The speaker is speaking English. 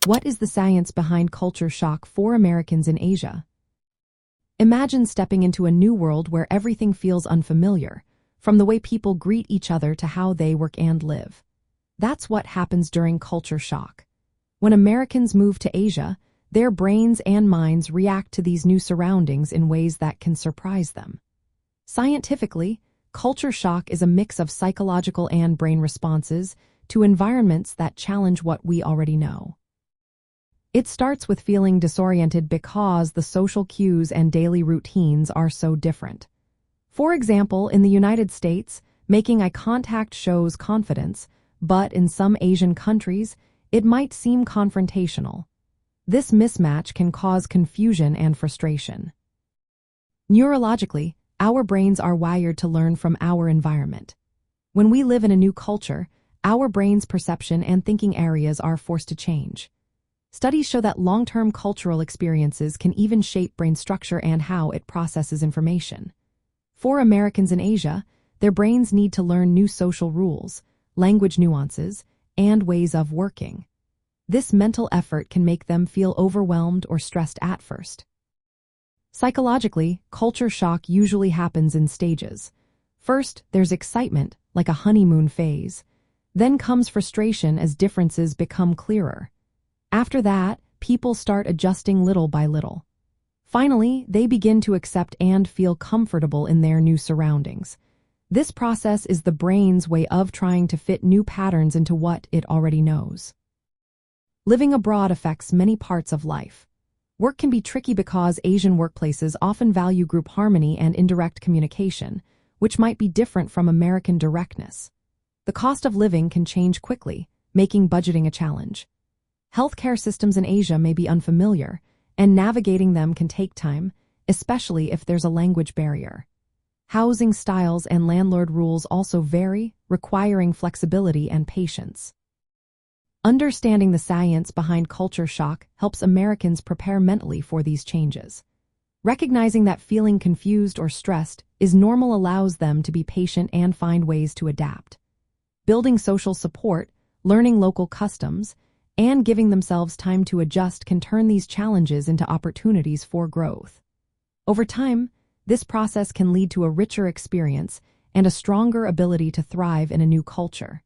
What is the science behind culture shock for Americans in Asia? Imagine stepping into a new world where everything feels unfamiliar, from the way people greet each other to how they work and live. That's what happens during culture shock. When Americans move to Asia, their brains and minds react to these new surroundings in ways that can surprise them. Scientifically, culture shock is a mix of psychological and brain responses to environments that challenge what we already know. It starts with feeling disoriented because the social cues and daily routines are so different. For example, in the United States, making eye contact shows confidence, but in some Asian countries, it might seem confrontational. This mismatch can cause confusion and frustration. Neurologically, our brains are wired to learn from our environment. When we live in a new culture, our brain's perception and thinking areas are forced to change. Studies show that long-term cultural experiences can even shape brain structure and how it processes information. For Americans in Asia, their brains need to learn new social rules, language nuances, and ways of working. This mental effort can make them feel overwhelmed or stressed at first. Psychologically, culture shock usually happens in stages. First, there's excitement, like a honeymoon phase. Then comes frustration as differences become clearer. After that, people start adjusting little by little. Finally, they begin to accept and feel comfortable in their new surroundings. This process is the brain's way of trying to fit new patterns into what it already knows. Living abroad affects many parts of life. Work can be tricky because Asian workplaces often value group harmony and indirect communication, which might be different from American directness. The cost of living can change quickly, making budgeting a challenge. Healthcare systems in Asia may be unfamiliar, and navigating them can take time, especially if there's a language barrier. Housing styles and landlord rules also vary, requiring flexibility and patience. Understanding the science behind culture shock helps Americans prepare mentally for these changes. Recognizing that feeling confused or stressed is normal allows them to be patient and find ways to adapt. Building social support, learning local customs, and giving themselves time to adjust can turn these challenges into opportunities for growth. Over time, this process can lead to a richer experience and a stronger ability to thrive in a new culture.